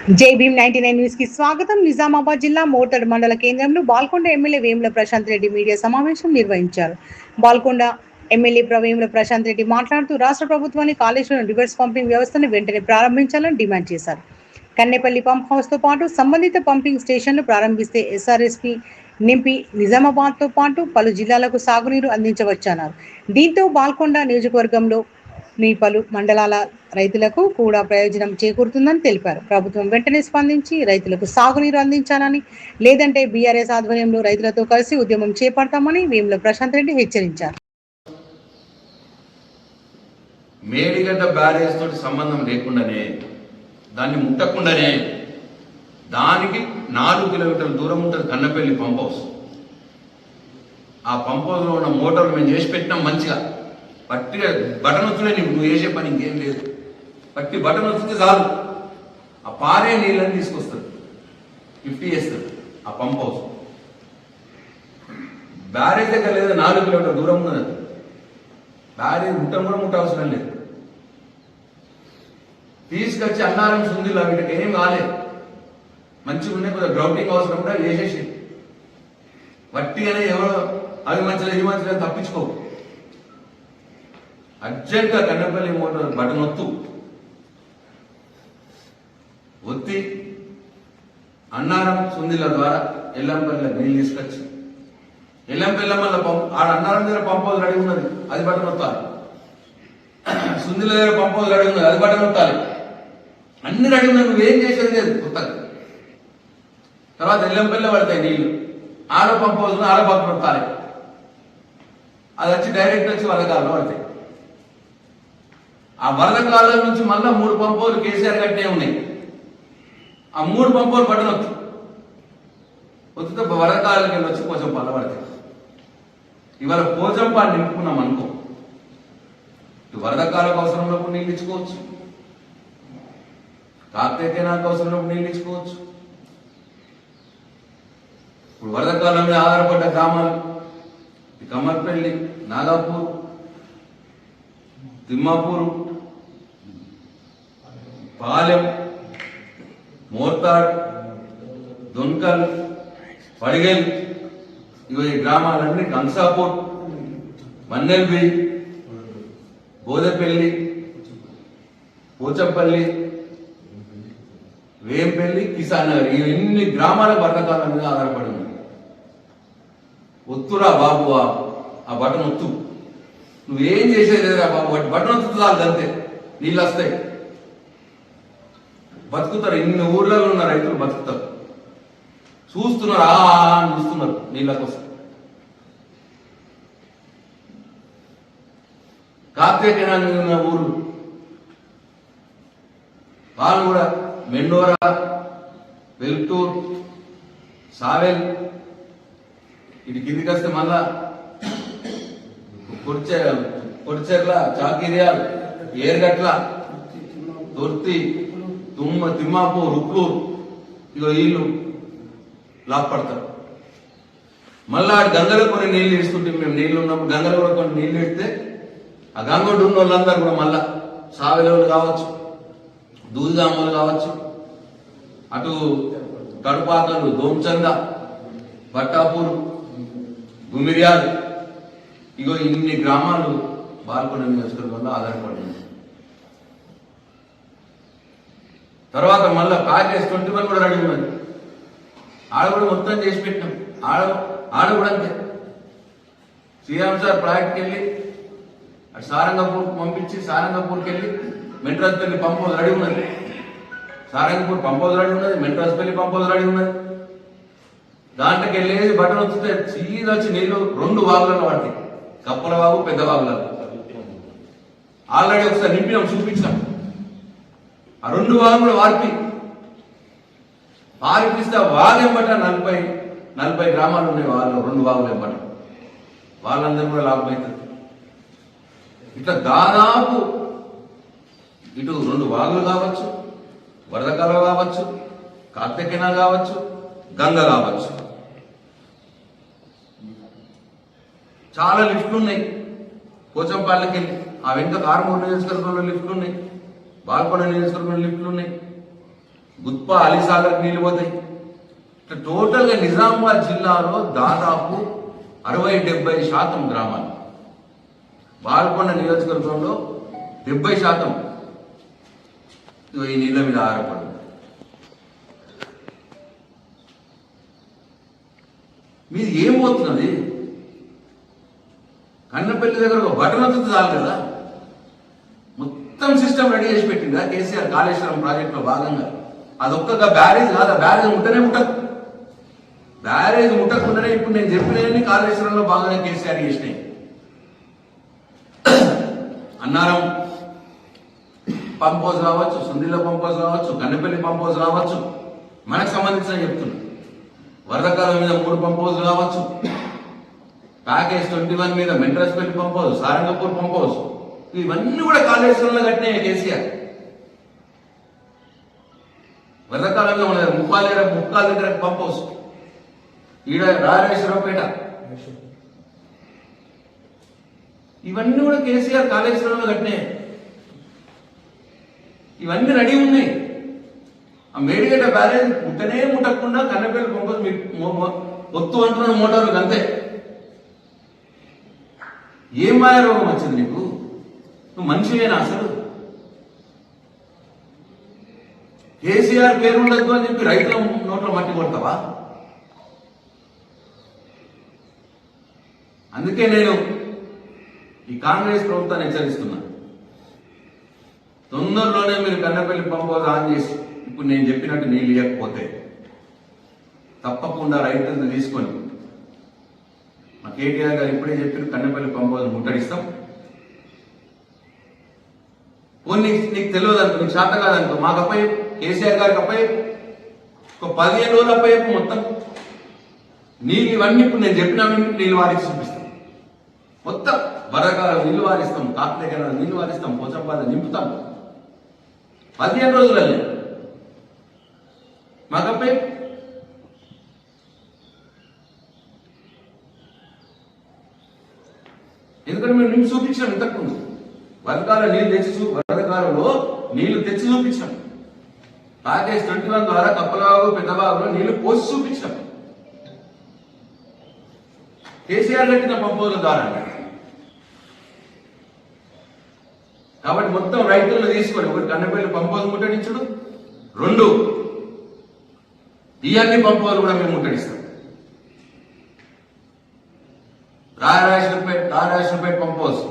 జై భీమ్ 99 న్యూస్ కి స్వాగతం. నిజామాబాద్ జిల్లా మోర్తడ్ మండల కేంద్రంలో బాల్కొండ ఎమ్మెల్యే వేముల ప్రశాంత్ రెడ్డి మీడియా సమావేశం నిర్వహించారు. బాల్కొండ ఎమ్మెల్యే వేముల ప్రశాంత్ రెడ్డి మాట్లాడుతూ రాష్ట్ర ప్రభుత్వాన్ని కాళేశ్వరం రివర్స్ పంపింగ్ వ్యవస్థను వెంటనే ప్రారంభించాలని డిమాండ్ చేశారు. కన్నెపల్లి పంప్ హౌస్ తో పాటు సంబంధిత పంపింగ్ స్టేషన్లు ప్రారంభిస్తే ఎస్ఆర్ఎస్పీ నింపి నిజామాబాద్తో పాటు పలు జిల్లాలకు సాగునీరు అందించవచ్చన్నారు. దీంతో బాల్కొండ నియోజకవర్గంలో పలు మండలాల రైతులకు కూడా ప్రయోజనం చేకూరుతుందని తెలిపారు. ప్రభుత్వం వెంటనే స్పందించి రైతులకు సాగునీరు అందించాలని, లేదంటే బీఆర్ఎస్ ఆధ్వర్యంలో రైతులతో కలిసి ఉద్యమం చేపడతామని వేముల ప్రశాంత్ రెడ్డి హెచ్చరించారు. మేడిగడ్డ బ్యారేజ్ తోటి సంబంధం లేకుండానే, దాన్ని ముట్టకుండానే దానికి 4 కిలోమీటర్ల దూరం ఉంటుంది కన్నపల్లి పంప్ హౌస్. ఆ పంప్ హౌస్లో ఉన్న మోటార్లు మేము చేసి పెట్టినాం మంచిగా. పట్టిగా బటన్ వచ్చుడే నువ్వు వేసే పని ఇంకేం లేదు. పట్టి బటన్ వచ్చింది చాలు, ఆ పారే నీళ్ళని తీసుకొస్తారు, 50 చేస్తారు. ఆ పంప్ హౌస్ బ్యారేజ్ దగ్గర లేదా 4 కిలోమీటర్ల దూరం ఉన్నది. బ్యారేజ్ ముట్టవసరం లేదు. తీసుకొచ్చి అన్నారం సుందిలో వీటికి ఏం కాలేదు, మంచిగా ఉన్నాయి. కొద్దిగా గ్రౌండింగ్ అవసరం కూడా వేసేసి వట్టిగానే ఎవరో అవి మంచిగా ఇది మంచిగా తప్పించుకో. అర్జెంట్గా కన్నపల్లి మోటార్ బటన్ ఒత్తి అన్నారం సుందిల ద్వారా ఎల్లంపల్లి నీళ్ళు తీసుకొచ్చి ఎల్లంపల్లి మళ్ళీ ఆడ అన్నారం దగ్గర పంప్ హౌస్ రెడీ ఉన్నది, అది బటన్ వత్తాలి. సుందిల దగ్గర పంప్ హౌస్ రెడీ ఉన్నది, అది బటన్ వత్తాలి. అన్ని రెడీ ఉన్నది, నువ్వేం చేసేది లేదు కొత్తగా. తర్వాత ఎల్లంపల్లి పడతాయి నీళ్లు, ఆడ పంప్ హౌస్ ఆడ బటన్ వత్తాలి. అది వచ్చి డైరెక్ట్ వచ్చి వరదకాలలో పడతాయి. ఆ వరద కాలం నుంచి మళ్ళా 3 పంప్ హౌస్లు కేసీఆర్ కట్టే ఉన్నాయి. ఆ 3 పంప్ హౌస్లు బటన్ ఒత్తితే వరద కాలానికి వెళ్ళి వచ్చి కొంచెం పళ్ళ పడతాయి. ఇవాళ పోచంపాడు నింపుకున్నాం అనుకో, వరద కాలకు అవసరంలోపు నీళ్ళు ఇచ్చుకోవచ్చు, కాకతీయ నాకు అవసరంలోపు నీళ్ళు ఇచ్చుకోవచ్చు. ఇప్పుడు వరద కాలం మీద ఆధారపడ్డ గ్రామాలు కమ్మర్పల్లి, నాగాపూర్, తిమ్మాపూరు, పాలెం, మోర్తాడ్, దొన్కల్, పడిగల్, ఇవి ఈ గ్రామాలన్నీ కంసాపూర్, మన్నెల్బి, బోదపల్లి, పోచంపల్లి, వేంపల్లి, కిసాన్ నగర్, ఇన్ని గ్రామాల బతకాల మీద ఆధారపడి ఉంది. ఒత్తురా బాబు, ఆ బటన్ ఒత్తు. నువ్వేం చేసేది లేదురా బాబు, బటన్ వస్తుంది చాలు, అంతే నీళ్ళు వస్తాయి, బతుకుతారు. ఇన్ని ఊర్లలో ఉన్న రైతులు బతుకుతారు, చూస్తున్నారు, చూస్తున్నారు నీళ్ళ కోసం. కాకతీయ ఉన్న ఊరు వాళ్ళు కూడా మెండోరా, వెల్టూర్, సావెల్, ఇటు కిందికి వస్తే మళ్ళా కొడిచెర్ల, చాకిరియాల్, ఏర్గట్ల, తొర్తి, తిమ్మాపూర్, ఉప్లూరు, ఇగో వీళ్ళు లాభపడతారు. మళ్ళా గంగలో కొన్ని నీళ్లు ఇస్తుంటే, మేము నీళ్లు ఉన్నప్పుడు గంగలో కూడా కొన్ని నీళ్లు ఇస్తే ఆ గంగోడు ఉన్న వాళ్ళందరూ కూడా మళ్ళా సావెలవులు కావచ్చు, దూదిగామలు కావచ్చు, అటు కడుపాకలు, దోంచంద, బట్టాపూర్, గుమిర్యాల్, ఇగో ఇన్ని గ్రామాలు బాల్కొండ నియోజకవర్గంలో ఆధారపడింది. తర్వాత మళ్ళా ప్యాకేజ్ 21 కూడా రెడీ ఉన్నది. ఆడ కూడా మొత్తం చేసి పెట్టినాం. ఆడ కూడా అంతే. శ్రీరామ్ సార్ ప్రాజెక్ట్కి వెళ్ళి అటు సారంగపూర్ పంపించి, సారంగపూర్కి వెళ్ళి మెంట్రాజ్పల్లి పంప్ హౌస్ రెడీ ఉన్నది. సారంగపూర్ పంప్ హౌస్ రెడీ ఉన్నది, మెంట్రాజ్పల్లి పంప్ హౌస్ రెడీ ఉన్నది. దాంట్లోకి వెళ్ళేసి బటన్ వస్తే సీదా వచ్చి నీళ్లు 2 వాగులలో పడతాయి, కప్పల వాగు, పెద్ద వాగులలో. ఆల్రెడీ ఒకసారి నింపినాం, చూపించాం. ఆ 2 వాగులు పారిపిస్తే వాగు ఎంబట 40 గ్రామాలు ఉన్నాయి. వాళ్ళు 2 వాగులు ఎంబట వాళ్ళందరూ కూడా లాభం అవుతుంది. ఇట్లా దాదాపు ఇటు 2 వాగులు కావచ్చు, వరదకాల కావచ్చు, కార్తెకెనా కావచ్చు, గంగ కావచ్చు, చాలా లిఫ్ట్లు ఉన్నాయి. పోచంపల్లికి వెళ్ళి ఆ వెంట ఆర్మూరు నియోజకవర్గంలో లిఫ్ట్లు ఉన్నాయి, బాల్కొండ నియోజకవర్గంలో లిఫ్ట్లు ఉన్నాయి, గుత్ప అలీసాగర్ నీళ్లు పోతాయి. టోటల్గా నిజామాబాద్ జిల్లాలో దాదాపు 60-70% గ్రామాలు, బాల్కొండ నియోజకవర్గంలో 70% ఈ నీళ్ళ మీద ఆధారపడు. మీది ఏం పోతున్నది? కన్నపల్లి దగ్గర ఒక బటన్ వస్తుంది చాలు కదా, మొత్తం సిస్టమ్ రెడీ చేసి పెట్టిందా కేసీఆర్ కాళేశ్వరం ప్రాజెక్టులో భాగంగా. అదొక్క బ్యారేజ్ కాదు, ఆ బ్యారేజ్ ముట్టనే ముట్టదు. బ్యారేజ్ ముట్టకుండానే ఇప్పుడు నేను చెప్పినవన్నీ కాళేశ్వరంలో భాగంగా కేసీఆర్ చేసినాయి. అన్నారం పంప్ హౌస్ కావచ్చు, సుందిల్ల పంప్ హౌస్ కావచ్చు, కన్నపల్లి పంప్ హౌస్ కావచ్చు, మనకు సంబంధించిన చెప్తున్నా. వరదకాలం మీద 3 పంప్ హౌస్లు కావచ్చు, ప్యాకేజ్ 21 మీద Mentraspalli pump house, Sarangapur pump house, ఇవన్నీ కూడా కాళేశ్వరంలో కట్టినాయి కేసీఆర్. వరదకాలంలో మన ముక్కాల దగ్గర పంప్ హౌస్, ఈడ రాజేశ్వరపేట, ఇవన్నీ కూడా కేసీఆర్ కాళేశ్వరంలో కట్టినాయి. ఇవన్నీ రెడీ ఉన్నాయి. ఆ మేడిగడ్డ బ్యారేజ్ ముట్టనే ముట్టకుండా కన్నపల్లి పంప్ హౌస్ ఒత్తు అంటున్న మోటార్లకు అంతే. ఏం మాయ రోగం వచ్చింది నీకు? నువ్వు మనిషివేనా అసలు? కేసీఆర్ పేరు ఉండద్దు అని చెప్పి రైతుల నోట్లో మట్టి కొడతావా? అందుకే నేను ఈ కాంగ్రెస్ ప్రభుత్వాన్ని హెచ్చరిస్తున్నా. తొందరలోనే మీరు కన్నపల్లి పంప్ హౌస్ ఆన్ చేసి ఇప్పుడు నేను చెప్పినట్టు నీళ్ళు ఇవ్వకపోతే తప్పకుండా రైతులను తీసుకొని, మా కేటీఆర్ గారు ఇప్పుడే చెప్పిన కన్నపల్లి పంప్ హౌస్ ముట్టడిస్తాం. పోనీ నీకు తెలియదు అనుకో, నీకు శాత కాదనుకో, మాకు అప్పయ్య, కేసీఆర్ గారికి అప్పయ్య, ఒక 15 రోజులు అప్పయ్యపు మొత్తం నీళ్ళు ఇవన్నీ ఇప్పుడు నేను చెప్పిన నీళ్ళు వారికి చూపిస్తాం. మొత్తం వరదకాలం నీళ్లు వారిస్తాం, కాకతీయ నీళ్లు వారిస్తాం, పోచంపాద నింపుతాం 15 రోజులలో. మాకపై ఎందుకంటే మేము నింపు చూపించాం. ఇంతకుముందు వరదకాలం నీళ్లు వరదకాలంలో నీళ్లు తెచ్చి చూపించాం. ప్యాకేజ్ 21 ద్వారా కప్పలబాబు పెద్దబాబులో నీళ్లు పోసి చూపించాం. కేసీఆర్ కట్టిన పంపుల ద్వారా. కాబట్టి మొత్తం రైతులను తీసుకొని, ఒకటి కన్నపల్లి పంప్ హౌస్ ముట్టడించుడు, 2 ఈ అన్ని పంప్ హౌస్ కూడా మేము ముట్టడిస్తాం. Rayarajeshwarapet pump house,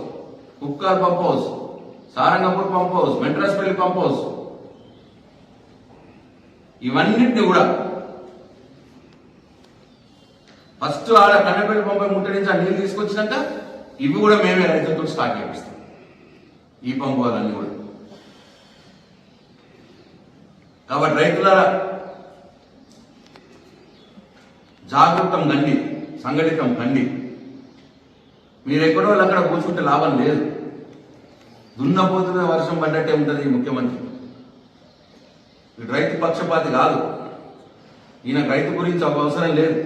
Kukkal pump house, Sarangapur pump house, Mentraspalli pump house, ఇవన్నిటిని కూడా ఫస్ట్ ఆడ కన్నపల్లి పంప్ ముట్టడించి ఆ నీళ్ళు తీసుకొచ్చినాక ఇవి కూడా మేమే రైతులతో స్టార్ట్ చేపిస్తాం. ఈ పంప్ హౌస్లన్నీ కూడా. కాబట్టి రైతులారా జాగృతం కండి, సంఘటితం కండి. మీరెక్కడో అక్కడ కూర్చుంటే లాభం లేదు. దున్నపోతున్న వర్షం పడ్డట్టే ఉంటుంది ఈ ముఖ్యమంత్రి. రైతు పక్షపాతి కాదు. ఈయన రైతు గురించి ఒక అవసరం లేదు.